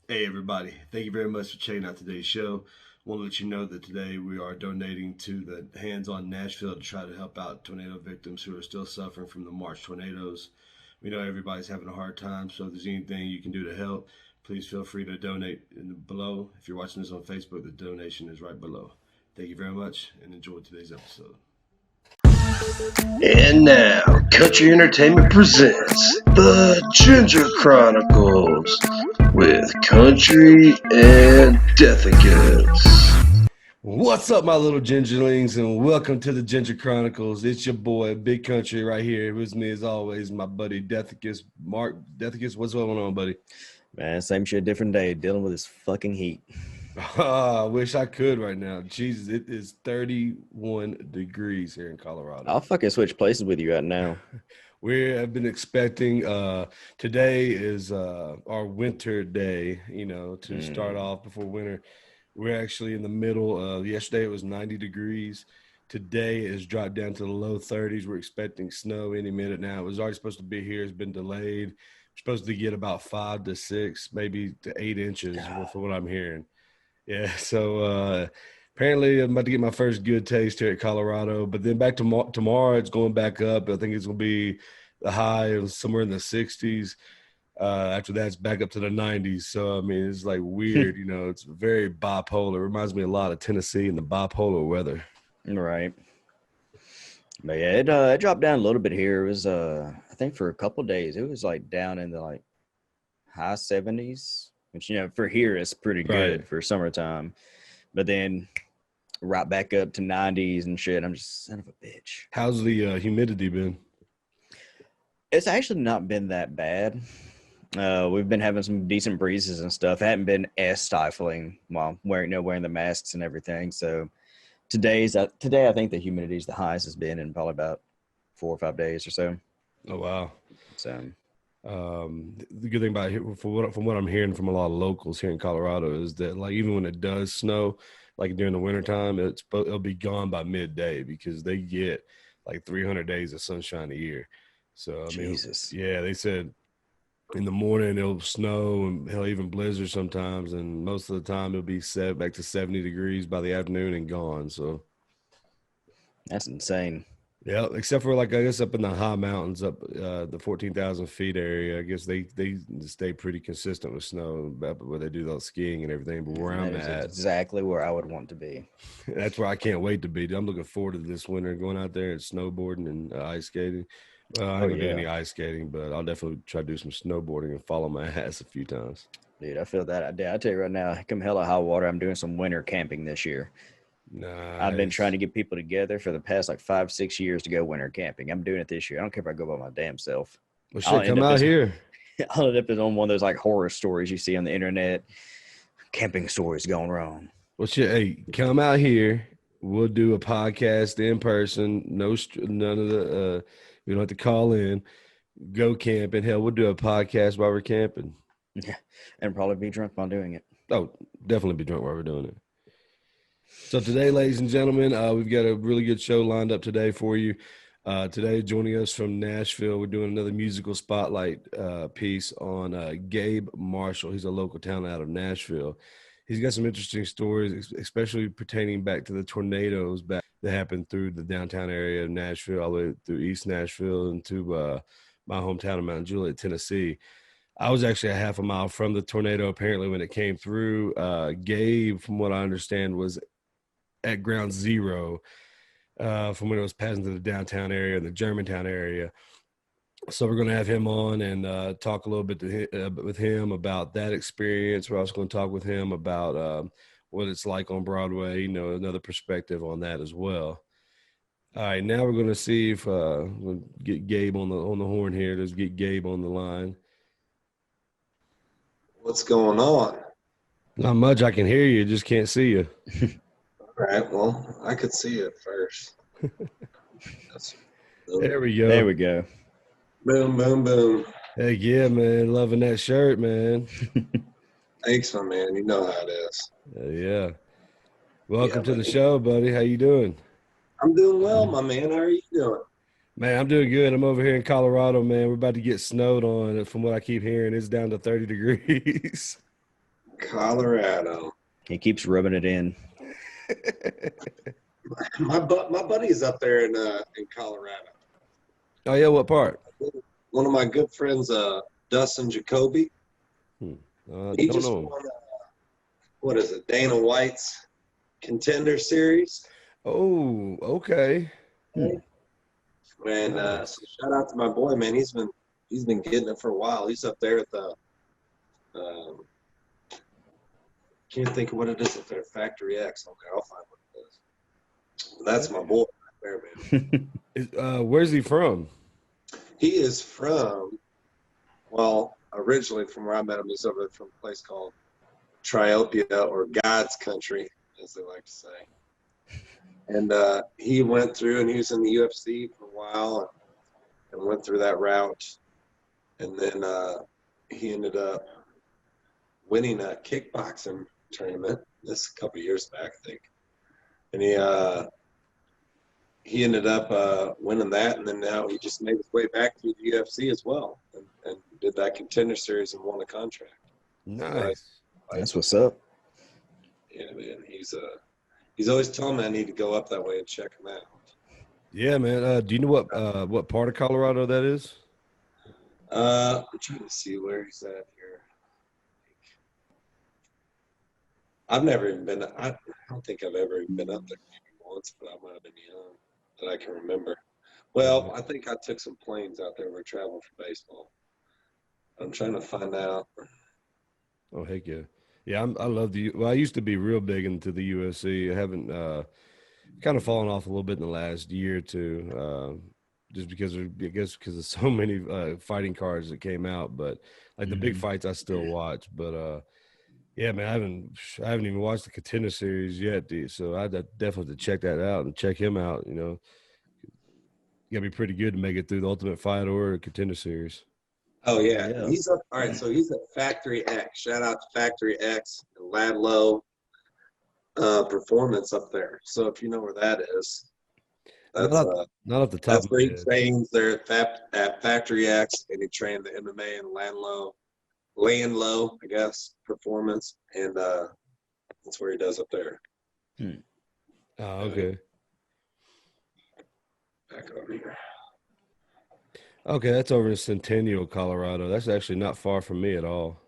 Hey everybody, thank you very much for checking out today's show. I want to let you know that today we are donating to the Hands on Nashville to try to help out tornado victims who are still suffering from the March tornadoes. We know everybody's having a hard time, so if there's anything you can do to help, please feel free to donate below. If you're watching this on Facebook, the donation is right below. Thank you very much and enjoy today's episode. And now, Country Entertainment presents The Ginger Chronicles with Country and Deathicus. What's up, my little gingerlings, and welcome to the Ginger Chronicles. It's your boy, Big Country, right here. With me, as always, my buddy Deathicus. Mark Deathicus, what's going on, buddy? Man, same shit, different day, dealing with this fucking heat. I wish I could right now. Jesus, it is 31 degrees here in Colorado. I'll fucking switch places with you right now. We have been expecting today is our winter day, to start off before winter. We're actually in the middle of yesterday it was 90 degrees. Today is dropped down to the low 30s. We're expecting snow any minute now. It was already supposed to be here. It's been delayed. We're supposed to get about 5 to 6, maybe to 8 inches for what I'm hearing. Yeah, so apparently I'm about to get my first good taste here at Colorado. But then back to tomorrow, it's going back up. I think it's going to be the high of somewhere in the 60s. After that, it's back up to the 90s. So, I mean, it's like weird, it's very bipolar. It reminds me a lot of Tennessee and the bipolar weather. Right. But yeah, it dropped down a little bit here. It was, I think for a couple of days, it was like down in the like high 70s, which, for here, it's pretty good for summertime. But then right back up to 90s and shit. I'm just son of a bitch. How's the humidity been? It's actually not been that bad. We've been having some decent breezes and stuff. It hadn't been as stifling while wearing the masks and everything. So today I think the humidity is the highest it's been in probably about 4 or 5 days or so. Oh wow! So the good thing about it, from what I'm hearing from a lot of locals here in Colorado, is that like even when it does snow, like during the wintertime, it'll be gone by midday because they get like 300 days of sunshine a year. So I mean, Jesus. Yeah, they said in the morning it'll snow and hell even blizzard sometimes, and most of the time it'll be set back to 70 degrees by the afternoon and gone. So that's insane. yeah, except for like I guess up in the high mountains, up the 14,000 feet area, I guess they stay pretty consistent with snow where they do those skiing and everything. But where I'm at, exactly where I would want to be. That's where I can't wait to be. I'm looking forward to this winter, going out there and snowboarding and ice skating. I haven't done any ice skating, but I'll definitely try to do some snowboarding and follow my ass a few times. Dude, I feel that. I tell you right now, come hell or high water, I'm doing some winter camping this year. Nice. I've been trying to get people together for the past like 5-6 years to go winter camping. I'm doing it this year. I don't care if I go by my damn self. Well, shit, come out here. I'll end up on one of those like horror stories you see on the internet. Camping stories gone wrong. Well, shit, hey, come out here. We'll do a podcast in person. None of the. We don't have to call in. Go camping. Hell, we'll do a podcast while we're camping. Yeah, and probably be drunk while doing it. Oh, definitely be drunk while we're doing it. So today, ladies and gentlemen, we've got a really good show lined up today for you. Today, joining us from Nashville, we're doing another musical spotlight piece on Gabe Marshall. He's a local talent out of Nashville. He's got some interesting stories, especially pertaining back to the tornadoes that happened through the downtown area of Nashville, all the way through East Nashville and to my hometown of Mount Juliet, Tennessee. I was actually a half a mile from the tornado, apparently, when it came through. Gabe, from what I understand, was at ground zero from when it was passing through the downtown area and the Germantown area. So we're going to have him on and talk a little bit with him about that experience. We're also going to talk with him about what it's like on Broadway, another perspective on that as well. All right, now we're going to see if we'll get Gabe on the horn here. Let's get Gabe on the line. What's going on? Not much. I can hear you. Just can't see you. All right, well, I could see you at first. There we go. There we go. Boom, boom, boom. Hey, yeah, man. Loving that shirt, man. Thanks, my man. You know how it is. Yeah. Welcome to the show, buddy. How you doing? I'm doing well, my man. How are you doing? Man, I'm doing good. I'm over here in Colorado, man. We're about to get snowed on. From what I keep hearing, it's down to 30 degrees. Colorado. He keeps rubbing it in. My buddy's up there in Colorado. Oh yeah, what part? One of my good friends, Dustin Jacoby. He Don't just know. won, what is it, Dana White's Contender Series. Oh, okay. And Nice. so shout out to my boy, man. He's been getting it for a while. He's up there at the can't think of what it is up there. Factory X. Okay, I'll find what it is. That's my boy right there, man. Where's he from? He is from, well, originally from where I met him, he's over from a place called Triopia, or God's Country, as they like to say. And he went through, and he was in the UFC for a while and went through that route. And then he ended up winning a kickboxing tournament this a couple years back, I think. And he ended up winning that, and then now he just made his way back through the UFC as well, and did that Contender Series and won a contract. Nice. That's what's up. Yeah, man. He's always telling me I need to go up that way and check him out. Yeah, man. Do you know what part of Colorado that is? I'm trying to see where he's at here. I've never even been. I don't think I've ever even been up there, maybe once, but I might have been young that I can remember. Well, I think I took some planes out there. We're traveling for baseball. I'm trying to find out. Oh, heck yeah. Yeah, I love I used to be real big into the USC. I haven't kind of fallen off a little bit in the last year or two, just because of so many fighting cards that came out. But like the big fights, I still watch. But yeah, man, I haven't even watched the Contender Series yet, dude. So I definitely have to check that out and check him out. You know, you gotta be pretty good to make it through the Ultimate Fighter or a Contender Series. Oh yeah. Yeah. He's up. All right, so he's at Factory X. Shout out to Factory X and Ladlow Performance up there. So if you know where that is, that's Not off the top that's of where my he head. trains there at Factory X, and he trained the MMA and laying low, I guess, performance, and that's where he does up there. Oh, okay. Back over here. Okay, that's over in Centennial, Colorado. That's actually not far from me at all.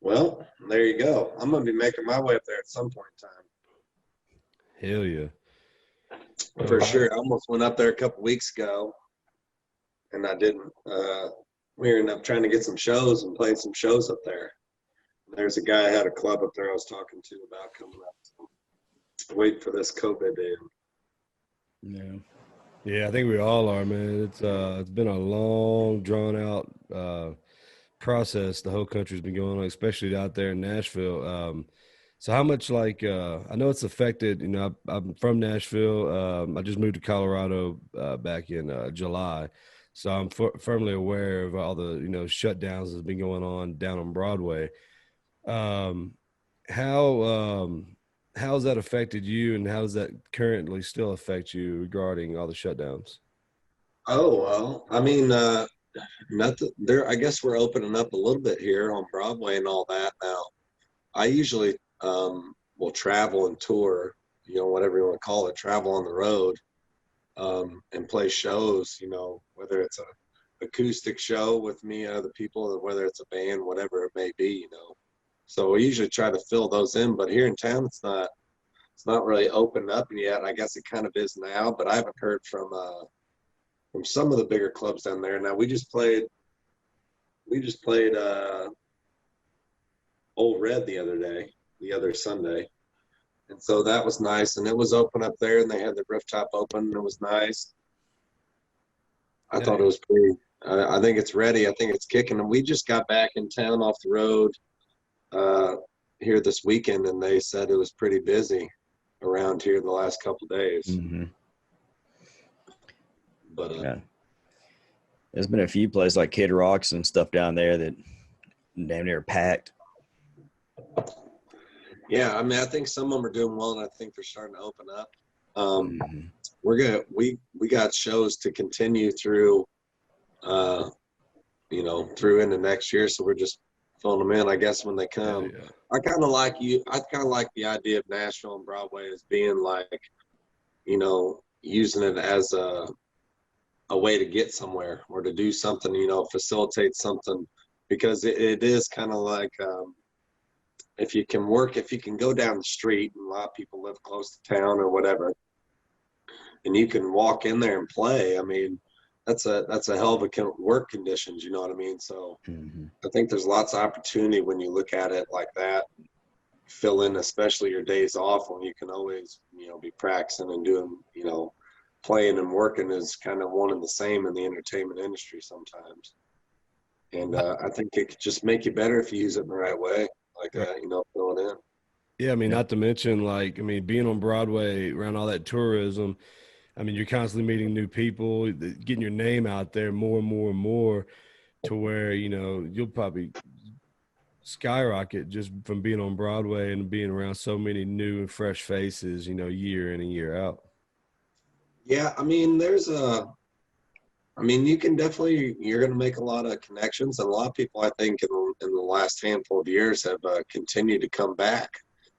Well, there you go. I'm gonna be making my way up there at some point in time. Hell yeah. For sure. I almost went up there a couple weeks ago, and I didn't. We ended up trying to get some shows and played some shows up there. There's a guy I had a club up there I was talking to about coming up. So wait for this COVID to end. Yeah. Yeah, I think we all are, man. It's been a long, drawn out process the whole country's been going on, especially out there in Nashville. So how much I know it's affected, you know, I'm from Nashville. I just moved to Colorado back in July. So I'm firmly aware of all the, you know, shutdowns that's been going on down on Broadway. Um, how's that affected you, and how does that currently still affect you regarding all the shutdowns? Oh well, I mean, nothing there. I guess we're opening up a little bit here on Broadway and all that now. I usually will travel and tour, you know, whatever you want to call it, travel on the road, and play shows, you know, whether it's a acoustic show with me and other people, or whether it's a band, whatever it may be, you know. So we usually try to fill those in, but here in town it's not really opened up yet. I guess it kind of is now, but I haven't heard from some of the bigger clubs down there. Now we just played Old Red the other Sunday. And so that was nice. And it was open up there, and they had the rooftop open, and it was nice. I thought it was pretty, I think it's ready. I think it's kicking. And we just got back in town off the road here this weekend, and they said it was pretty busy around here the last couple of days. Mm-hmm. But Yeah. There's been a few places like Kid Rocks and stuff down there that damn near packed. yeah, I mean, I think some of them are doing well, and I think they're starting to open up. Mm-hmm. We got shows to continue through, you know, through into next year. So we're just filling them in, I guess, when they come. Yeah. I kind of like the idea of Nashville and Broadway as being like, using it as a way to get somewhere or to do something, facilitate something, because it is kind of like, if you can go down the street, and a lot of people live close to town or whatever, and you can walk in there and play. I mean, that's a hell of a work conditions. You know what I mean? So I think there's lots of opportunity when you look at it like that. Fill in, especially your days off when you can always, be practicing and doing, playing and working is kind of one and the same in the entertainment industry sometimes. And I think it could just make you better if you use it in the right way, like that, filling in. Yeah, I mean, not to mention, being on Broadway around all that tourism, I mean, you're constantly meeting new people, getting your name out there more and more and more, to where, you'll probably skyrocket just from being on Broadway and being around so many new and fresh faces, year in and year out. Yeah, I mean, you're going to make a lot of connections, and a lot of people, I think, in the last handful of years have continued to come back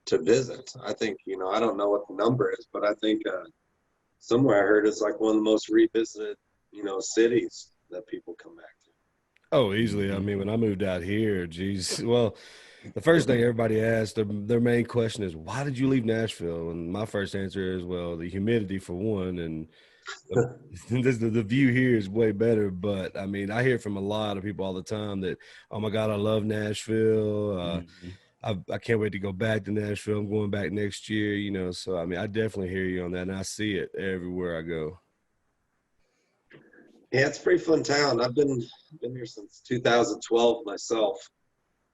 to visit. I think, I don't know what the number is, but I think somewhere I heard it's like one of the most revisited, cities that people come back to. Oh, easily. I mean, when I moved out here, geez, well, the first thing everybody asks, their main question is, why did you leave Nashville? And my first answer is, well, the humidity for one, and the view here is way better. But I mean, I hear from a lot of people all the time that, oh my God, I love Nashville. I can't wait to go back to Nashville. I'm going back next year, so I mean, I definitely hear you on that, and I see it everywhere I go. Yeah, it's a pretty fun town. I've been here since 2012 myself,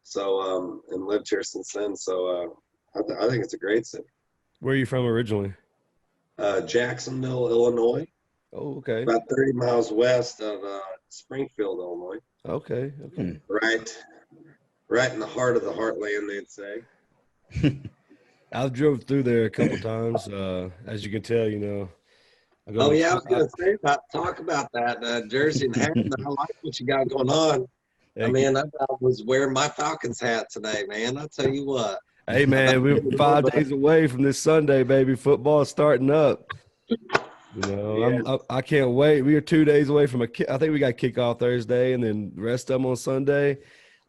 so and lived here since then. So I think it's a great city. Where are you from originally? Jacksonville, Illinois. Oh, okay. About 30 miles west of Springfield, Illinois. Okay. Right in the heart of the heartland, they'd say. I've drove through there a couple times. As you can tell, I I was going to say talk about that Jersey and hat. I like what you got going on. I was wearing my Falcons hat today, man. I'll tell you what. Hey, man, we're 5 days away from this Sunday, baby. Football's starting up. I can't wait. We are 2 days away from I think we got kickoff Thursday, and then the rest of them on Sunday.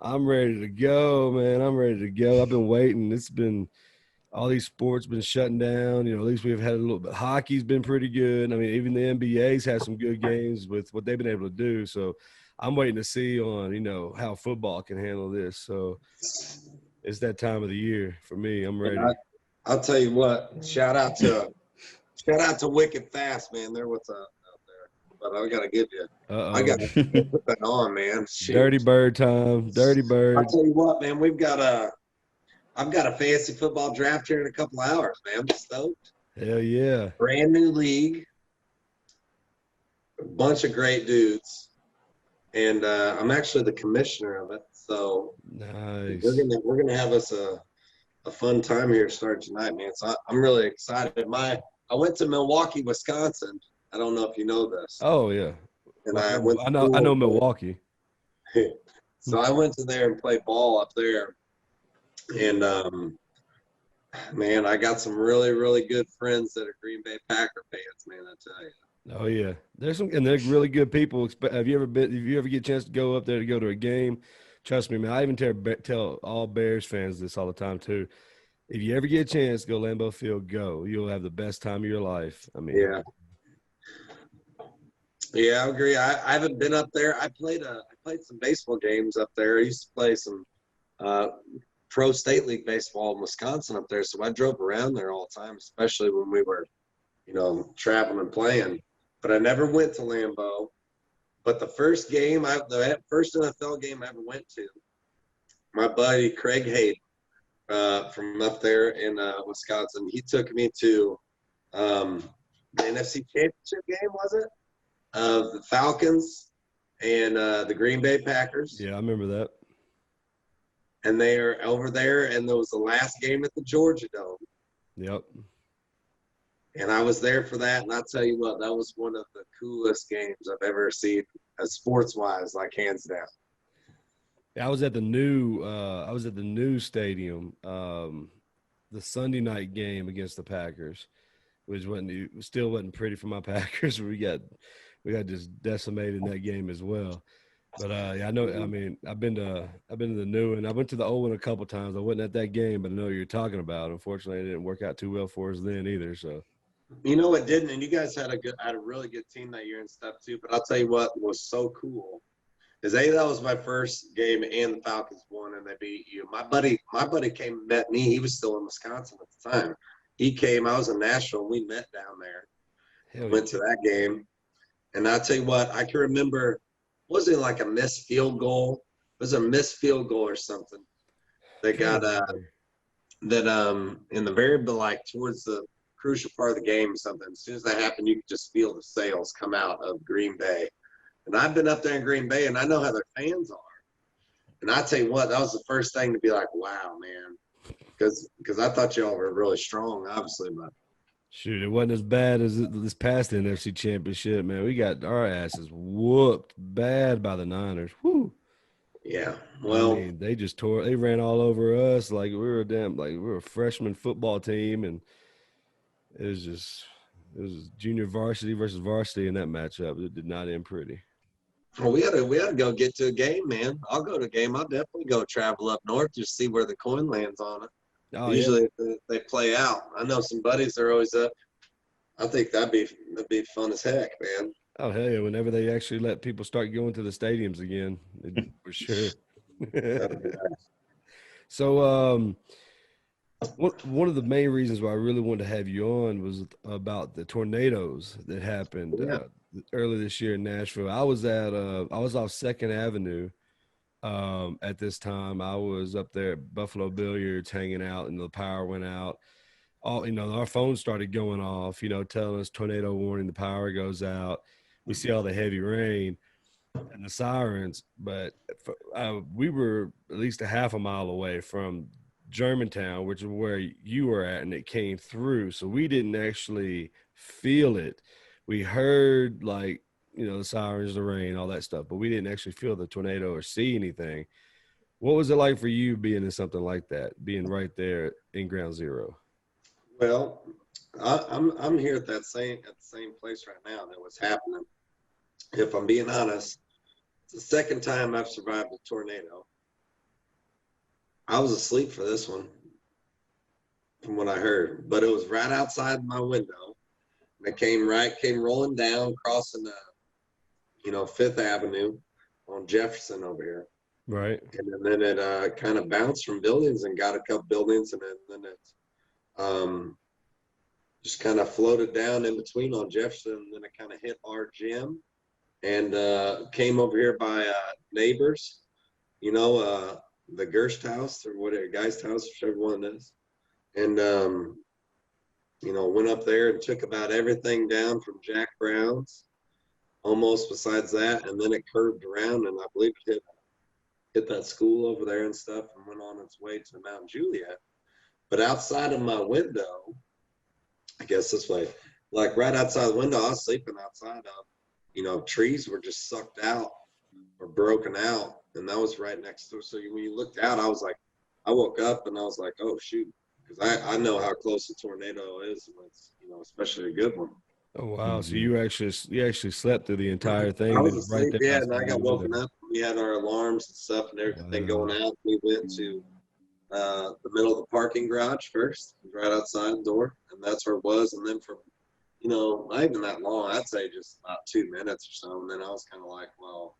I'm ready to go, man. I'm ready to go. I've been waiting. It's been all these sports been shutting down. At least we've had a little bit. Hockey's been pretty good. I mean, even the NBA's had some good games with what they've been able to do. So I'm waiting to see on, how football can handle this. So it's that time of the year for me. I'm ready. I'll tell you what, shout out to Wicked Fast, man. They're what's up out there. But I got to give you. I got to put that on, man. Shoot. Dirty Bird time. Dirty Bird. I'll tell you what, man. I've got a fantasy football draft here in a couple hours, man. I'm stoked. Hell yeah. Brand new league. A bunch of great dudes. And I'm actually the commissioner of it. So nice. We're gonna have us a fun time here to start tonight, man. So I'm really excited. I went to Milwaukee, Wisconsin. I don't know if you know this. Oh yeah. And I know Milwaukee. So I went to there and played ball up there. And man, I got some really, really good friends that are Green Bay Packer fans, man, I tell you. Oh yeah. They're really good people. Have you ever get a chance to go up there to go to a game? Trust me, man. I even tell all Bears fans this all the time too. If you ever get a chance to go Lambeau Field, go. You'll have the best time of your life. I mean, yeah, I agree. I haven't been up there. I played some baseball games up there. I used to play some pro state league baseball in Wisconsin up there, so I drove around there all the time, especially when we were, traveling and playing. But I never went to Lambeau. But the first NFL game I ever went to, my buddy Craig Hayden from up there in Wisconsin, he took me to the NFC Championship game, was it? The Falcons and the Green Bay Packers. Yeah, I remember that. And they are over there, and there was the last game at the Georgia Dome. Yep. And I was there for that, and I'll tell you what, that was one of the coolest games I've ever seen, sports-wise, like hands down. I was at the new stadium, the Sunday night game against the Packers, which still wasn't pretty for my Packers. We got just decimated in that game as well. But yeah, I know. I mean, I've been to the new one. I went to the old one a couple times. I wasn't at that game, but I know what you're talking about. Unfortunately, it didn't work out too well for us then either. So You know it didn't, and you guys had a really good team that year and stuff too. But I'll tell you what was so cool is that was my first game, and the Falcons won, and they beat you. My buddy came and met me. He was still in Wisconsin at the time. He came. I was in Nashville, and we met down there. hell Went yeah, to that game, and I'll tell you what, I can remember. Was it like a missed field goal? It was a missed field goal or something. They can't got remember. that in the very like towards the crucial part of the game or something. As soon as that happened, you could just feel the sails come out of Green Bay. And I've been up there in Green Bay, and I know how their fans are. And I tell you what, that was the first thing to be like, wow, man, because I thought y'all were really strong, obviously, but Shoot, it wasn't as bad as this past NFC Championship, man. We got our asses whooped bad by the Niners. Whoo. yeah. I Well, mean, they ran all over us like we were a freshman football team, and it was just it was junior varsity versus varsity in that matchup. It did not end pretty. we had to go get to a game, man. I'll go to a game. I'll definitely go travel up north to see where the coin lands on it. Oh yeah. Usually they play out. I know some buddies are always up. I think that'd be fun as heck, man. Oh hell yeah. Whenever they actually let people start going to the stadiums again, for sure. That'd be nice. So one of the main reasons why I really wanted to have you on was about the tornadoes that happened Yeah. earlier this year in Nashville. I was off Second Avenue at this time. I was up there at Buffalo Billiards hanging out, and the power went out. Our phones started going off, telling us tornado warning, the power goes out. We see all the heavy rain and the sirens, but we were at least a half a mile away from Germantown, which is where you were at, and it came through. So we didn't actually feel it. We heard the sirens, the rain, all that stuff, but we didn't actually feel the tornado or see anything. What was it like for you being in something like that, being right there in ground zero? Well, I'm here at the same place right now that was happening. If I'm being honest, it's the second time I've survived a tornado. I was asleep for this one, from what I heard, but it was right outside my window. And it came rolling down, crossing Fifth Avenue on Jefferson over here, Right. and then it kind of bounced from buildings and got a couple buildings, and then it um, just kind of floated down in between on Jefferson, and then it kind of hit our gym and came over here by neighbors, the Gerst house or whatever, Geist house, whichever one it is. And, went up there and took about everything down from Jack Brown's, almost besides that. And then it curved around, and I believe it hit that school over there and stuff, and went on its way to Mount Juliet. But outside of my window, I guess this way, like right outside the window, I was sleeping outside of, trees were just sucked out or broken out. And that was right next to. So when you looked out, I woke up and I was like, oh, shoot. Because I know how close a tornado is when it's, especially a good one. Oh wow! So Mhm. you actually slept through the entire I thing, was then right asleep, there yeah, and outside I your got woken window. up. We had our alarms and stuff and everything Wow. going out. We went to the middle of the parking garage first, right outside the door, and that's where it was. And then from, not even that long, I'd say just about 2 minutes or so. And then I was kind of like, well,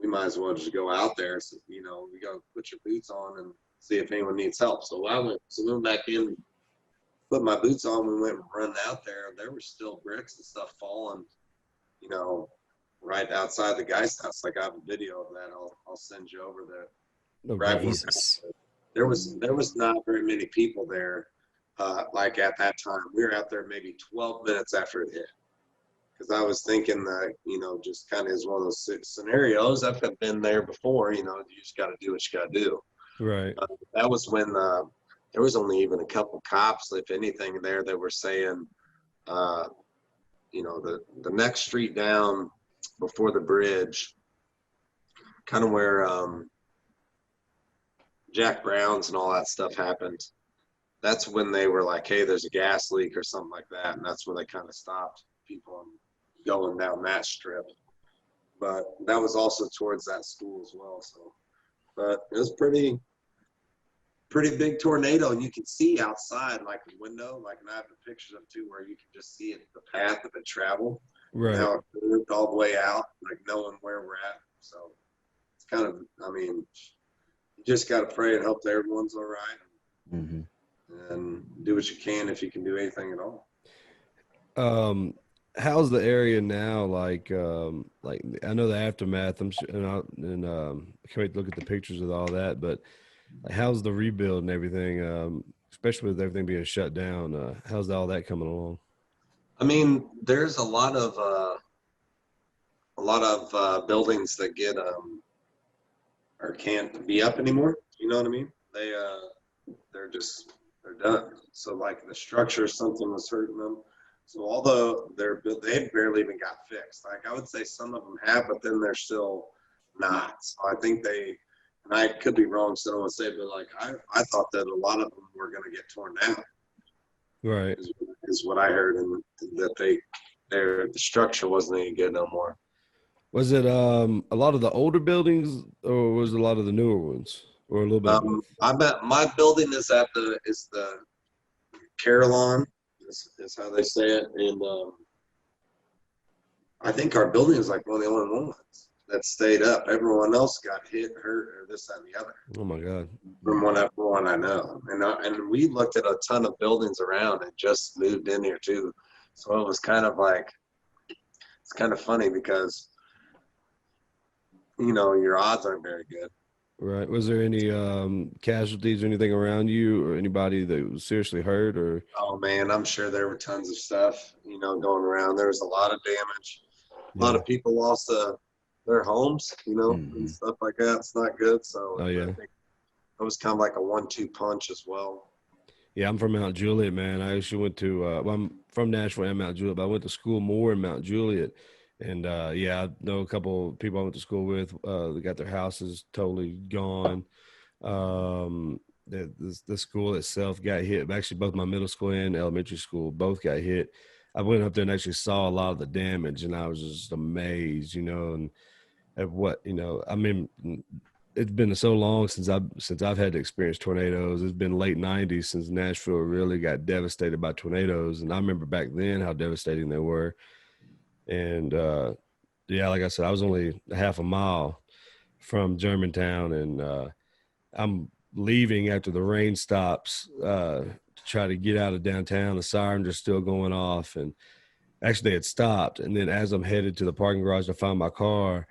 we might as well just go out there. So, we got to put your boots on and see if anyone needs help. So we went back in, put my boots on. We went and run out there. There were still bricks and stuff falling, you know, right outside the Geist house. Like I have a video of that. I'll send you over there. Oh Right when gosh. Jesus. there was not very many people there. Like at that time, we were out there maybe 12 minutes after it hit. Because I was thinking that, just kind of is one of those scenarios. I've been there before, you just got to do what you got to do. Right. That was when there was only even a couple cops, if anything, there that were saying, uh, the next street down before the bridge, kind of where Jack Brown's and all that stuff happened, that's when they were like, hey, there's a gas leak or something like that. And that's when they kind of stopped people from going down that strip. But that was also towards that school as well. So, but it was pretty big tornado, and you can see outside like the window, like, and I have the pictures of too, where you can just see it, the path that it traveled, Right. how it moved all the way out, like knowing where we're at. So it's kind of, I mean, you just got to pray and hope that everyone's all right, and do what you can if you can do anything at all. How's the area now? Like I know the aftermath. I'm sure, and I can't wait to look at the pictures of all that. But like, how's the rebuild and everything? Especially with everything being shut down. How's all that coming along? I mean, there's a lot of buildings that get or can't be up anymore. You know what I mean? They're done. So like the structure, something was hurting them. So although they barely even got fixed. Like I would say some of them have, but then they're still not. So I think and I could be wrong, so I don't want to say, but like I thought that a lot of them were going to get torn down. Right. Is what I heard, and that the structure wasn't any good no more. Was it a lot of the older buildings, or was it a lot of the newer ones, or a little bit? I bet my building is the Carillon, is how they say it, and I think our building is like one of the only ones that stayed up. Everyone else got hit, hurt, or this, that, and the other. Oh my God! From one I know, and we looked at a ton of buildings around and just moved in here too, so it was kind of like, it's kind of funny because your odds aren't very good. Right. Was there any casualties or anything around you, or anybody that was seriously hurt? Or Oh man, I'm sure there were tons of stuff, going around. There was a lot of damage. A lot of people lost their homes, and stuff like that. It's not good. So Oh yeah, I think it was kind of like a 1-2 punch as well. yeah. I'm from Mount Juliet, man. I actually went to. Well, I'm from Nashville and Mount Juliet, but I went to school more in Mount Juliet. And yeah, I know a couple of people I went to school with. They got their houses totally gone. The school itself got hit. Actually, both my middle school and elementary school both got hit. I went up there and actually saw a lot of the damage, and I was just amazed, and at what I mean, it's been so long since I've had to experience tornadoes. It's been late '90s since Nashville really got devastated by tornadoes, and I remember back then how devastating they were. And yeah, like I said, I was only half a mile from Germantown, and I'm leaving after the rain stops to try to get out of downtown. The sirens are still going off, and actually they had stopped. And then as I'm headed to the parking garage to find my car,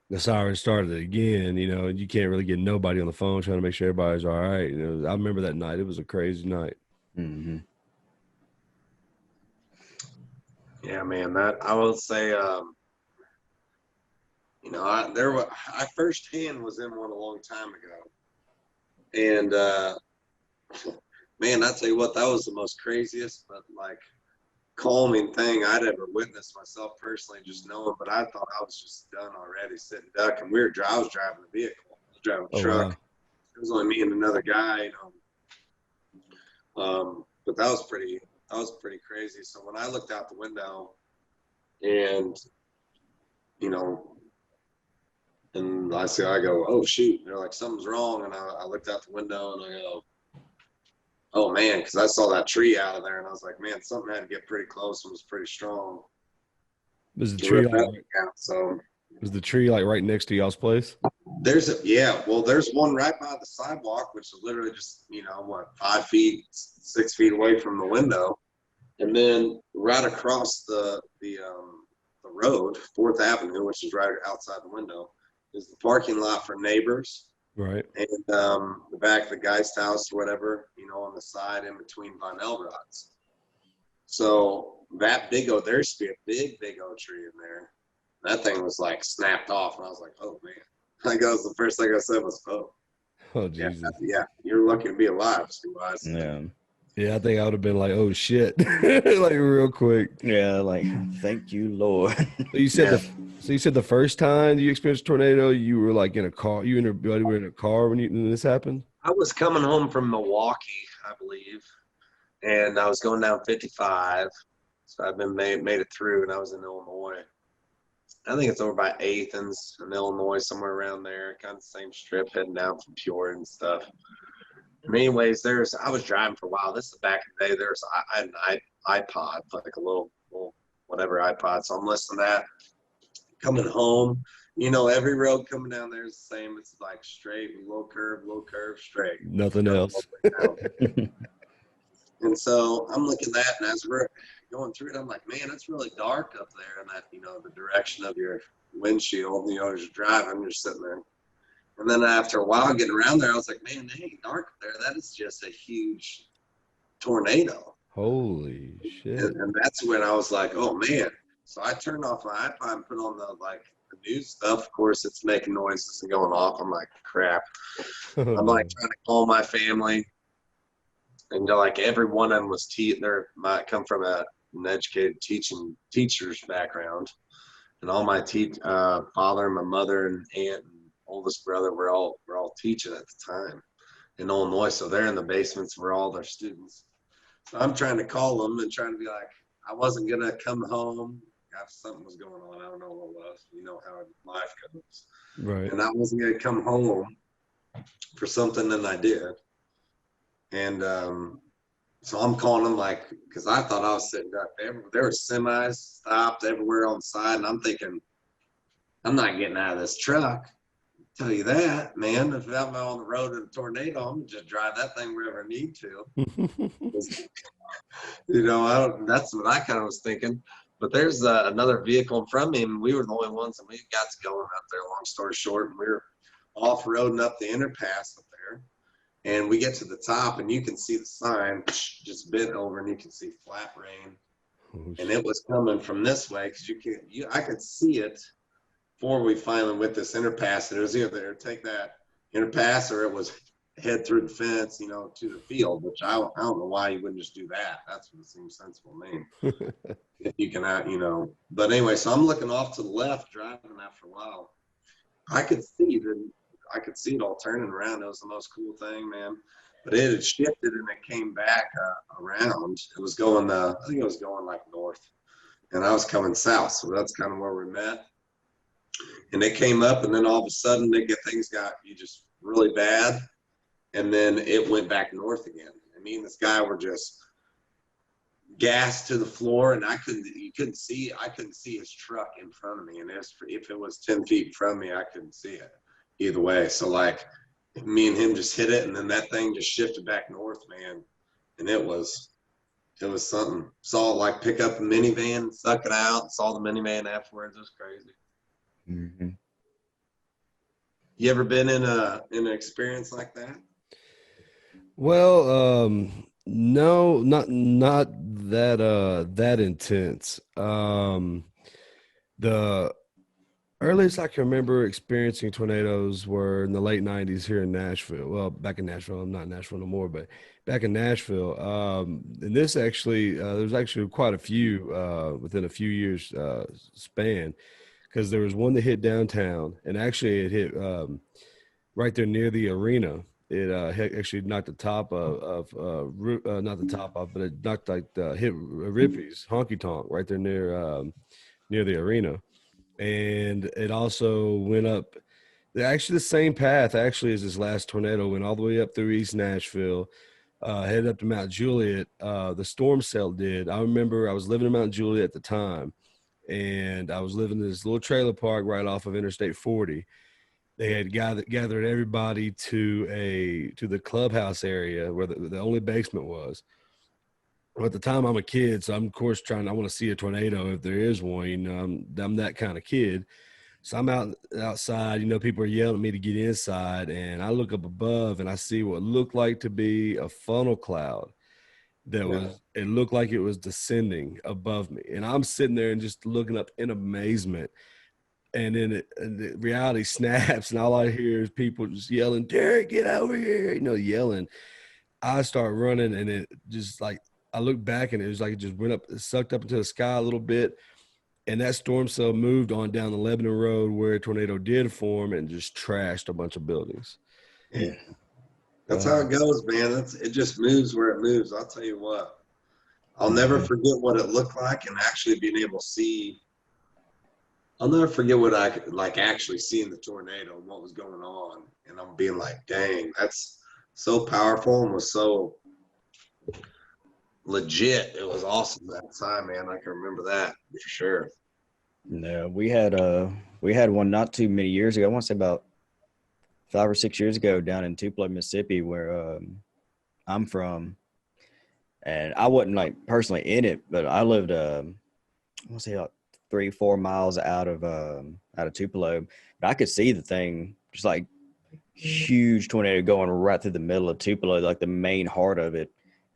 the siren started again, and you can't really get nobody on the phone trying to make sure everybody's all right. I remember that night. It was a crazy night. Mm-hmm. Yeah, man, that I will say, I firsthand was in one a long time ago, and man, I tell you what, that was the most craziest, but like calming thing I'd ever witnessed myself personally, just knowing. But I thought I was just done already, sitting duck, and I was driving the vehicle, I was driving the truck. Wow. It was only me and another guy, but that was pretty crazy. So when I looked out the window, and and I go, oh shoot, they're like, something's wrong, and I looked out the window and I go, oh man, because I saw that tree out of there, and I was like, man, something had to get pretty close and was pretty strong. Was the tree was the tree like right next to y'all's place? There's one right by the sidewalk, which is literally just 5 feet, 6 feet away from the window. And then right across the road, 4th Avenue, which is right outside the window, is the parking lot for neighbors. Right. And the back of the guy's house or whatever, on the side in between Vinyl rods. So that there used to be a big oak tree in there. That thing was like snapped off, and I was like, oh man. That was the first thing I said was, oh. Oh Jesus. Yeah, you're lucky to be alive, guys. Yeah. Yeah, I think I would have been like, "Oh shit!" like real quick. Yeah, like thank you, Lord. So you said the first time you experienced a tornado, you were like in a car. You and your buddy were in a car when this happened. I was coming home from Milwaukee, I believe, and I was going down 55. So I've been made it through, and I was in Illinois. I think it's over by Athens in Illinois, somewhere around there, kind of the same strip heading down from Peoria and stuff. And anyways, I was driving for a while. This is back in the day. I had an iPod, like a little whatever iPod. So I'm listening to that coming home. Every road coming down there is the same. It's like straight, low curve, straight. Nothing else. And so I'm looking at that, and as we're going through it, I'm like, man, it's really dark up there. And that, the direction of your windshield, as you're driving, you're sitting there. And then after a while getting around there, I was like, man, it ain't dark up there. That is just a huge tornado. Holy shit. And that's when I was like, oh, man. So I turned off my iPod and put on the news stuff. Of course, it's making noises and going off. I'm like, crap. I'm like trying to call my family. And every one of them was might come from an educated teacher's background. And all my father and my mother and aunt and oldest brother were all teaching at the time in Illinois. So they're in the basements where all their students. So I'm trying to call them and trying to be like, I wasn't going to come home. Something was going on. I don't know what it was. You know how life goes. Right. And I wasn't going to come home for something, and I did. And so I'm calling them because I thought I was sitting up there. There were semis stopped everywhere on the side, and I'm thinking, I'm not getting out of this truck. I'll tell you that, man. If I'm on the road in a tornado, I'm gonna just drive that thing wherever I need to. That's what I kind of was thinking. But there's another vehicle in front of me, and we were the only ones that we got to going up there. Long story short, and we were off-roading up the interpass up there. And we get to the top, and you can see the sign just bent over, and you can see flat rain. And it was coming from this way because I could see it before we finally went this interpass. And it was either take that interpass or it was head through the fence, to the field. Which I don't know why you wouldn't just do that. That's what seems sensible to me. If you can, But anyway, so I'm looking off to the left, driving after a while. I could see it all turning around. It was the most cool thing, man. But it had shifted and it came back around. It was going, I think it was going north. And I was coming south. So that's kind of where we met. And it came up, and then all of a sudden things got just really bad. And then it went back north again. And me and this guy were just gassed to the floor, and I couldn't see his truck in front of me. And if it was 10 feet in front of me, I couldn't see it either way. So me and him just hit it, and then that thing just shifted back north, man. And it was something. Saw it pick up a minivan, suck it out, saw the minivan afterwards. It was crazy. Mm-hmm. You ever been in an experience like that? Well, no, not that intense. The earliest I can remember experiencing tornadoes were in the late 90s here in Nashville. Well, back in Nashville. I'm not in Nashville no more, but back in Nashville. And this actually, there's actually quite a few within a few years span, because there was one that hit downtown, and actually it hit right there near the arena. It actually knocked the top not the top off, but it knocked hit Rippy's Honky Tonk right there near the arena. And it also went up actually the same path actually as this last tornado, went all the way up through East Nashville, headed up to Mount Juliet. The storm cell did. I remember I was living in Mount Juliet at the time, and I was living in this little trailer park right off of Interstate 40. They had gathered everybody to the clubhouse area where the only basement was. Well, at the time, I'm a kid, so I'm of course I want to see a tornado if there is one. I'm that kind of kid. So I'm outside. People are yelling at me to get inside, and I look up above and I see what looked like to be a funnel cloud. It looked like it was descending above me, and I'm sitting there and just looking up in amazement. And then the reality snaps, and all I hear is people just yelling, "Derek, get over here!" Yelling. I start running, and it just I look back, and it was it just went up, it sucked up into the sky a little bit, and that storm cell moved on down the Lebanon Road where a tornado did form and just trashed a bunch of buildings. Yeah. That's how it goes, man. It just moves where it moves. I'll tell you what. I'll never forget what it looked like and actually being able to see. I'll never forget what I could like actually seeing the tornado and what was going on. And I'm being like, dang, that's so powerful and was so legit. It was awesome that time, man. I can remember that for sure. No, we had one not too many years ago. I want to say about 5 or 6 years ago down in Tupelo, Mississippi, where I'm from. And I wasn't like personally in it, but I lived I want to say like 3-4 miles out of Tupelo. But I could see the thing, just like huge tornado going right through the middle of Tupelo, like the main heart of it.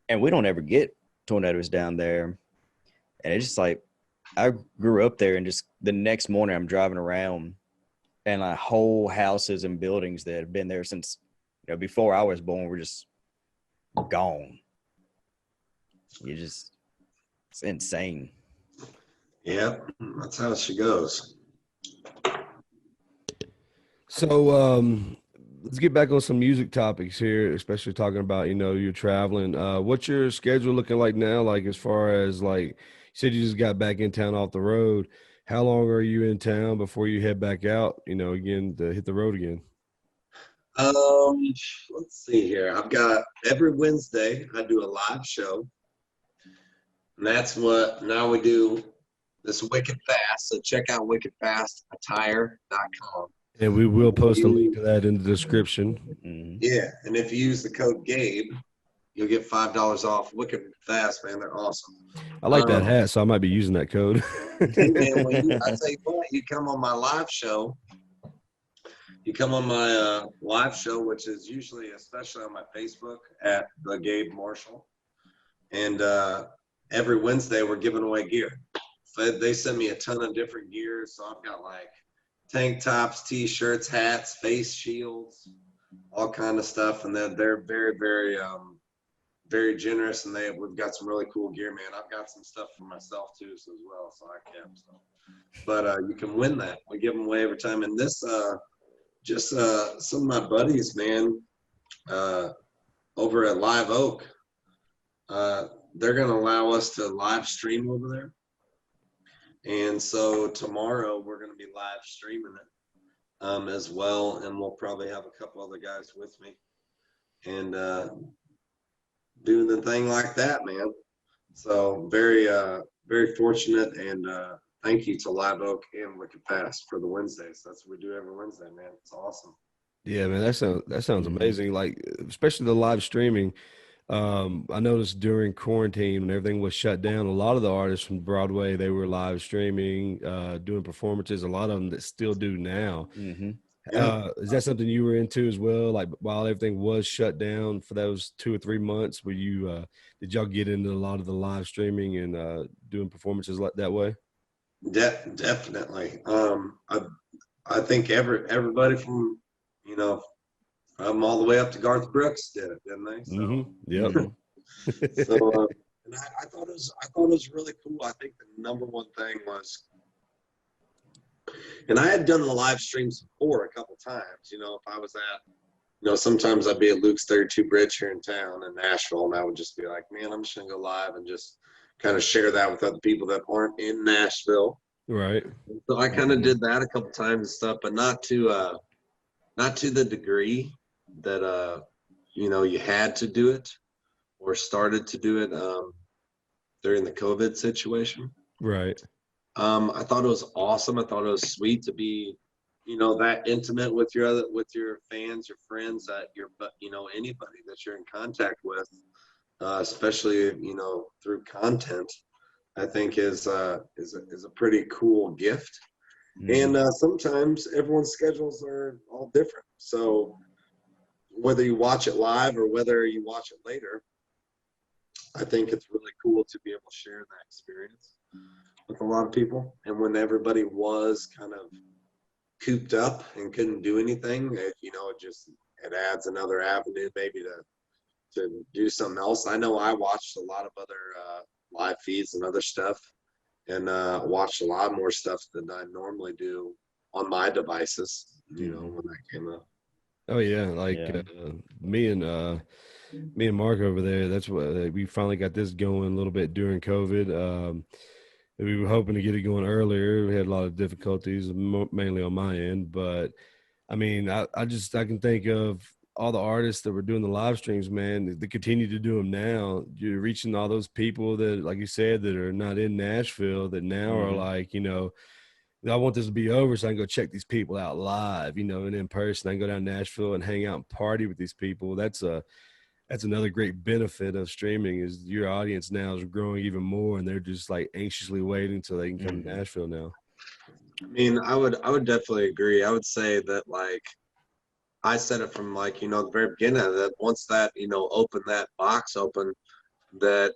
And we don't ever get tornadoes down there. And it's just like I grew up there, and just the next morning I'm driving around, and like whole houses and buildings that have been there since before I was born were just gone. It's insane. Yeah, that's how she goes. So let's get back on some music topics here, especially talking about, you're traveling. What's your schedule looking like now? Like, as far as like, you said you just got back in town off the road. How long are you in town before you head back out, again, to hit the road again? Let's see here. I've got every Wednesday I do a live show. And that's what now we do this Wicked Fast. So check out wickedfastattire.com. And we will post a link to that in the description. Mm-hmm. Yeah. And if you use the code Gabe, you'll get $5 off Wicked Fast, man. They're awesome. I like that hat, so I might be using that code. Hey, man, I tell you what, you come on my live show. You come on my live show, which is usually, especially on my Facebook, at the Gabe Marshall. And every Wednesday we're giving away gear. They send me a ton of different gear. So I've got like tank tops, t-shirts, hats, face shields, all kind of stuff. And they're very, very, very generous. And we've got some really cool gear, man. I've got some stuff for myself too, as well. So I kept some. But you can win that. We give them away every time. And this, just some of my buddies, man, over at Live Oak, they're going to allow us to live stream over there. And so tomorrow we're going to be live streaming it as well. And we'll probably have a couple other guys with me and doing the thing like that, man. So very, very fortunate. And thank you to Live Oak and Wicked Fast for the Wednesdays. That's what we do every Wednesday, man. It's awesome. Yeah, man, that sounds amazing. Like, especially the live streaming. I noticed during quarantine when everything was shut down, a lot of the artists from Broadway, they were live streaming, doing performances. A lot of them that still do now. Mm-hmm. Yeah. Is that something you were into as well? Like, while everything was shut down for those 2 or 3 months, were you did y'all get into a lot of the live streaming and doing performances like that way? Definitely. I think everybody from all the way up to Garth Brooks did it, didn't they? So, Yep. so and I thought it was really cool. I think the number one thing was, and I had done the live streams before a couple times. If I was at, sometimes I'd be at Luke's 32 Bridge here in town in Nashville, and I would just be like, man, I'm just gonna go live and just kind of share that with other people that aren't in Nashville. Right. So I kind of did that a couple times and stuff, but not to the degree that you had to do it or started to do it during the COVID situation. Right. I thought it was awesome. I thought it was sweet to be, that intimate with your fans, your friends, anybody that you're in contact with, especially through content. I think is a pretty cool gift. And sometimes everyone's schedules are all different. So whether you watch it live or whether you watch it later, I think it's really cool to be able to share that experience with a lot of people. And when everybody was kind of cooped up and couldn't do anything, it adds another avenue maybe to do something else. I know I watched a lot of other live feeds and other stuff, and watched a lot more stuff than I normally do on my devices, when that came up. Oh yeah, like Yeah. me and Mark over there. That's what we finally got this going a little bit during COVID. We were hoping to get it going earlier. We had a lot of difficulties, mainly on my end. But I mean, I can think of all the artists that were doing the live streams, man. They continue to do them now. You're reaching all those people that, like you said, that are not in Nashville that now are Hmm. like, I want this to be over so I can go check these people out live, and in person. I can go down to Nashville and hang out and party with these people. That's another great benefit of streaming is your audience now is growing even more, and they're just like anxiously waiting till they can come to Hmm. Nashville now. I mean, I would definitely agree. I would say that like I said it from like, the very beginning that once that, open that box open, that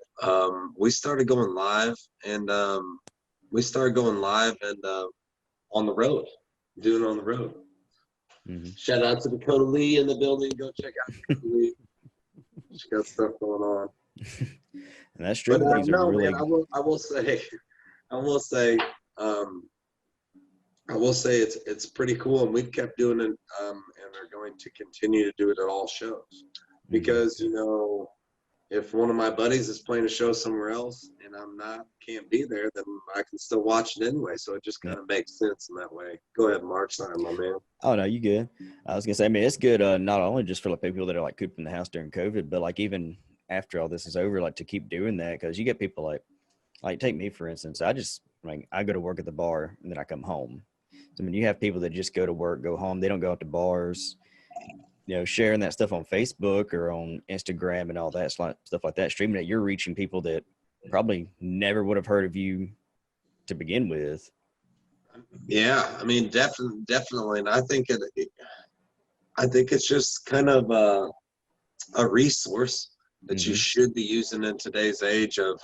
we started going live and on the road, doing it on the road. Hmm. Shout out to Dakota Lee in the building. Go check out Dakota Lee. She got stuff going on. And that But streaming things are no, man, really. I will say, um, I will say it's pretty cool, and we've kept doing it, and are going to continue to do it at all shows Mhm. because if one of my buddies is playing a show somewhere else and can't be there, then I can still watch it anyway. So it just Yeah. kind of makes sense in that way. Go ahead, Mark. Sorry, my man. Oh no, you good. I was gonna say, I mean, it's good. Not only just for like people that are like cooped in the house during COVID, but like even after all this is over, like to keep doing that because you get people like take me for instance. I go to work at the bar and then I come home. So I mean, you have people that just go to work, go home. They don't go out to bars. Sharing that stuff on Facebook or on Instagram and all that stuff like that. Streaming it, you're reaching people that probably never would have heard of you to begin with. Yeah, I mean, definitely, and I think it's just kind of a resource that you Hmm. should be using in today's age of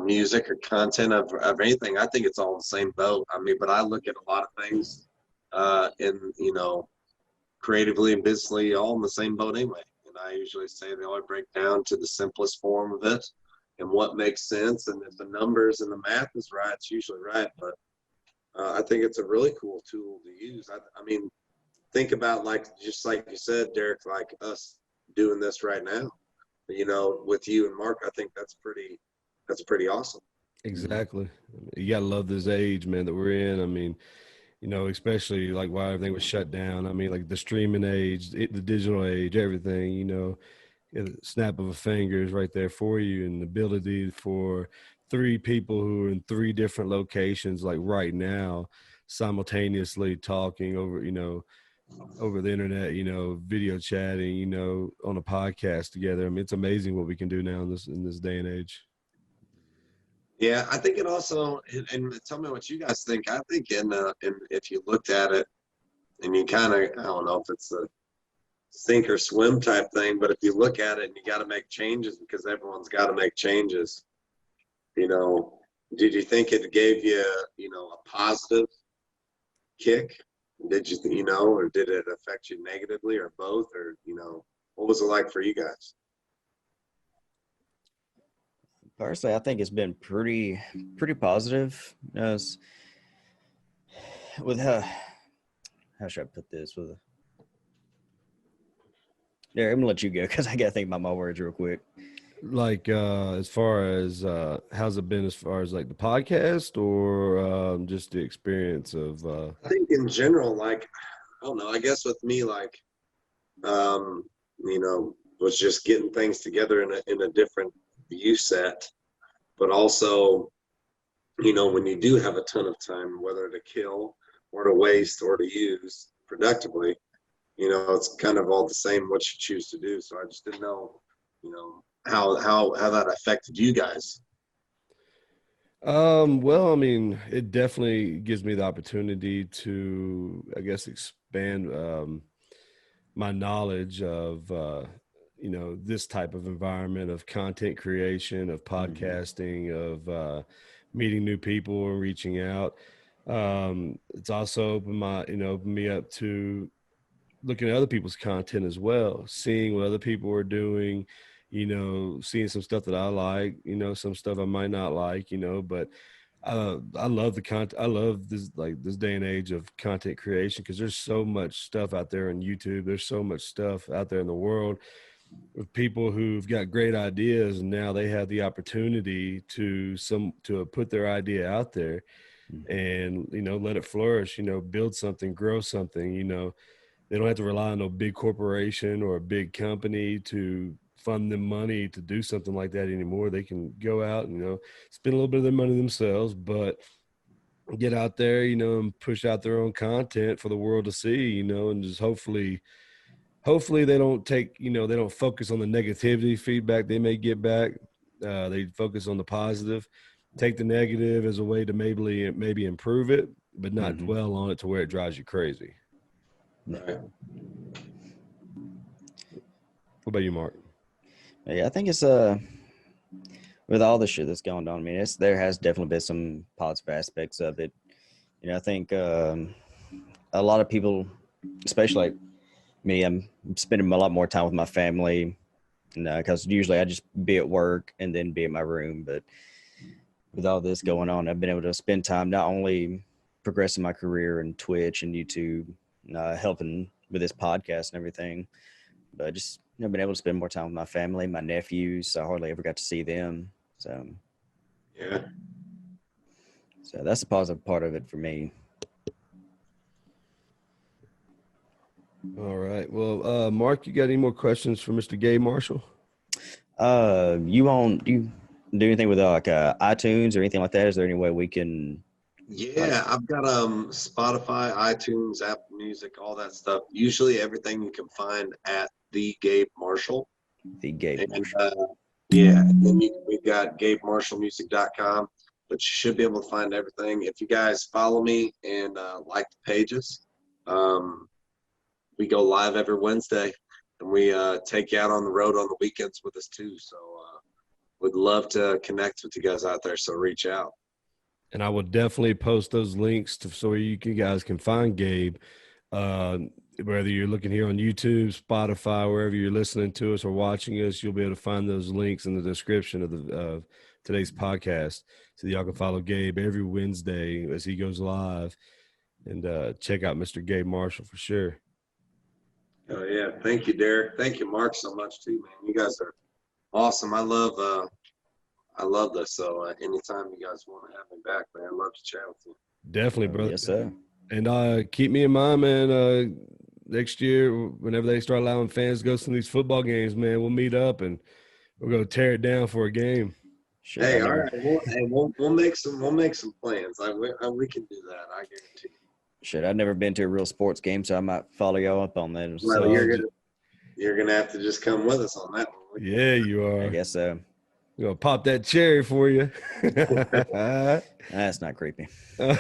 music or content of anything. I think it's all in the same boat. I mean, but I look at a lot of things in creatively and businessly all in the same boat anyway. And I usually say they all break down to the simplest form of it and what makes sense. And if the numbers and the math is right, it's usually right. But I think it's a really cool tool to use. I mean, think about just like you said, Derek, like us doing this right now. With you and Mark, I think that's pretty awesome. Hmm. Exactly. You gotta love this age, man, that we're in. I mean, especially like while everything was shut down. I mean, like the streaming age, the digital age, everything. Snap of a finger is right there for you, and the ability for three people who are in three different locations, like right now, simultaneously talking over the internet, video chatting, on a podcast together. I mean, it's amazing what we can do now in this day and age. Yeah, I think it also, and tell me what you guys think. I think if you looked at it and you kind of, I don't know if it's a sink or swim type thing, but if you look at it and you got to make changes because everyone's got to make changes, you know, did you think it gave you, a positive kick? Did or did it affect you negatively or both? Or, what was it like for you guys? Personally, I think it's been pretty positive. With how should I put this? There, I'm gonna let you go because I gotta think about my words real quick. Like as far as how's it been as far as like the podcast or just the experience of I think in general, like, I don't know, I guess with me, like, was just getting things together in a different view set, but also, when you do have a ton of time, whether to kill or to waste or to use productively, it's kind of all the same what you choose to do. So I just didn't know, how that affected you guys. well, I mean, it definitely gives me the opportunity to, I guess, expand my knowledge of this type of environment of content creation, of Hmm. podcasting, of meeting new people and reaching out. It's also opened me up to looking at other people's content as well, seeing what other people are doing, seeing some stuff that I like, some stuff I might not like, but I love the content. I love this day and age of content creation because there's so much stuff out there on YouTube. There's so much stuff out there in the world with people who've got great ideas, and now they have the opportunity to put their idea out there and let it flourish. Build something, grow something. They don't have to rely on no big corporation or a big company to fund them money to do something like that anymore. They can go out and, spend a little bit of their money themselves, but get out there, and push out their own content for the world to see, and just hopefully they don't they don't focus on the negativity feedback they may get back. They focus on the positive, take the negative as a way to maybe improve it, but not dwell on it to where it drives you crazy. Right. What about you, Mark? Yeah, I think it's with all the shit that's going on. I mean, there has definitely been some positive aspects of it. I think a lot of people, especially like me, I'm spending a lot more time with my family, because usually I just be at work and then be in my room. But with all this going on, I've been able to spend time not only progressing my career in Twitch and YouTube, helping with this podcast and everything, but just been able to spend more time with my family, my nephews. I hardly ever got to see them. So Yeah. So that's the positive part of it for me. All right. Well, Mark, you got any more questions for Mr. Gabe Marshall? You do anything with iTunes or anything like that? Is there any way we can? Yeah, I've got Spotify, iTunes, Apple Music, all that stuff. Usually everything you can find at the Gabe Marshall. The Gabe Marshall. And then we've got GabeMarshallMusic.com, but you should be able to find everything. If you guys follow me and like the pages, we go live every Wednesday, and we take you out on the road on the weekends with us too. So would love to connect with you guys out there, so reach out. And I will definitely post those links so you guys can find Gabe. Whether you're looking here on YouTube, Spotify, wherever you're listening to us or watching us, you'll be able to find those links in the description of today's podcast, so y'all can follow Gabe every Wednesday as he goes live, and check out Mr. Gabe Marshall for sure. Oh yeah, thank you, Derek. Thank you, Mark, so much too, man. You guys are awesome. I love this. So anytime you guys want to have me back, man, I'd love to chat with you. Definitely, brother. Yes, sir. And keep me in mind, man. Next year, whenever they start allowing fans to go to these football games, man, we'll meet up and we're gonna tear it down for a game. Sure, hey, all right. We'll make some plans. We can do that. I guarantee you. Shit, I've never been to a real sports game, so I might follow y'all up on that. Well, So you're gonna have to just come with us on that one. Yeah, you are. I guess so. We're gonna pop that cherry for you. That's not creepy. All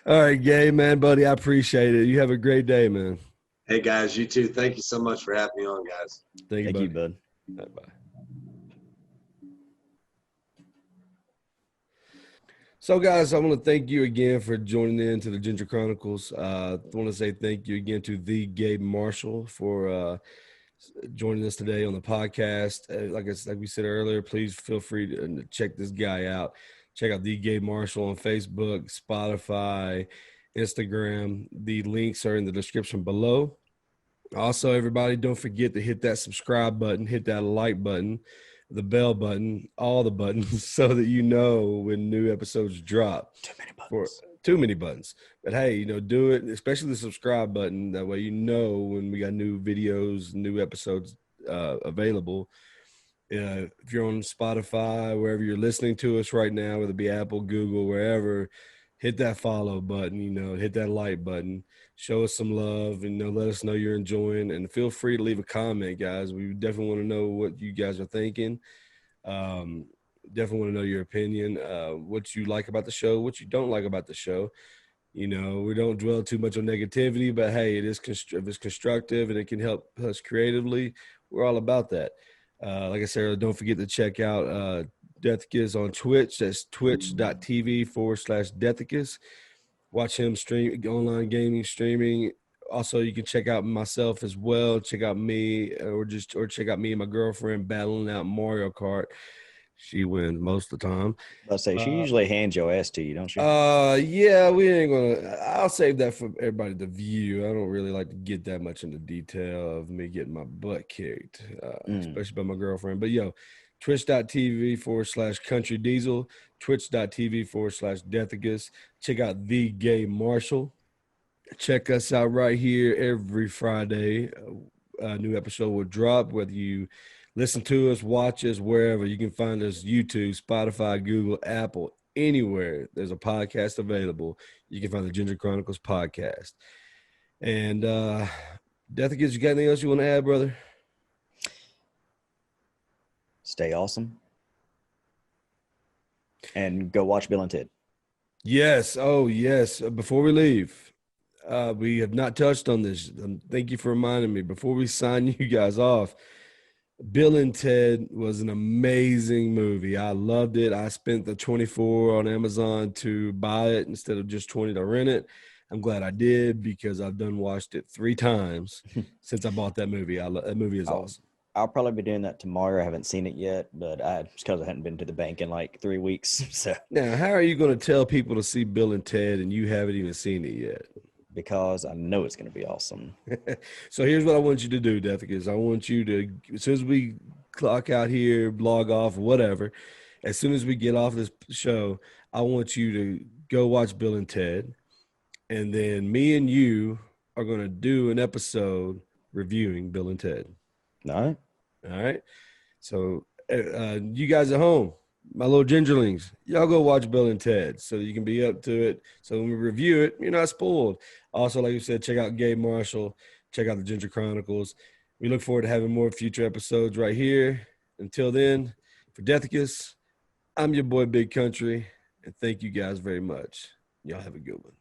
right, Gabe, man, buddy, I appreciate it. You have a great day, man. Hey guys, you too. Thank you so much for having me on, guys. Thank you, bud. Bye. So, guys, I want to thank you again for joining in to the Ginger Chronicles. I want to say thank you again to the Gabe Marshall for joining us today on the podcast. Like we said earlier, please feel free to check this guy out. Check out the Gabe Marshall on Facebook, Spotify, Instagram. The links are in the description below. Also, everybody, don't forget to hit that subscribe button, hit that like button, the bell button, all the buttons, so that you know when new episodes drop. Too many buttons. But hey, do it, especially the subscribe button. That way you know when we got new videos, new episodes available. If you're on Spotify, wherever you're listening to us right now, whether it be Apple, Google, wherever, hit that follow button, hit that like button. Show us some love and let us know you're enjoying. And feel free to leave a comment, guys. We definitely want to know what you guys are thinking. Definitely want to know your opinion, what you like about the show, what you don't like about the show. We don't dwell too much on negativity, but hey, if it's constructive and it can help us creatively, we're all about that. Like I said, don't forget to check out Deathicus on Twitch. That's twitch.tv/Deathicus. Watch him stream online gaming streaming. Also, you can check out myself as well. Check out me or check out me and my girlfriend battling out Mario Kart. She wins most of the time. I'll say she usually hands your ass to you, don't she? Yeah, we ain't gonna. I'll save that for everybody to view. I don't really like to get that much into detail of me getting my butt kicked, especially by my girlfriend. But yo, twitch.tv/country diesel, twitch.tv/Deathicus. Check out the Gabe Marshall. Check us out right here every Friday. A new episode will drop, whether you listen to us, watch us, wherever. You can find us YouTube, Spotify, Google, Apple, anywhere there's a podcast available. You can find the Ginger Chronicles podcast. And Deathicus, you got anything else you want to add, brother? Stay awesome. And go watch Bill and Ted. Yes. Oh, yes. Before we leave, we have not touched on this. Thank you for reminding me. Before we sign you guys off, Bill and Ted was an amazing movie. I loved it. I spent the $24 on Amazon to buy it instead of just $20 to rent it. I'm glad I did because I've watched it 3 times since I bought that movie. That movie is awesome. I'll probably be doing that tomorrow. I haven't seen it yet, but just because I hadn't been to the bank in like 3 weeks. So now, how are you going to tell people to see Bill and Ted and you haven't even seen it yet? Because I know it's going to be awesome. So here's what I want you to do, Deathicus. I want you to, as soon as we clock out here, log off, whatever, as soon as we get off this show, I want you to go watch Bill and Ted. And then me and you are going to do an episode reviewing Bill and Ted. All right. All right. So you guys at home, my little gingerlings, y'all go watch Bill and Ted so you can be up to it. So when we review it, you're not spoiled. Also, like you said, check out Gabe Marshall. Check out the Ginger Chronicles. We look forward to having more future episodes right here. Until then, for Deathicus, I'm your boy Big Country, and thank you guys very much. Y'all have a good one.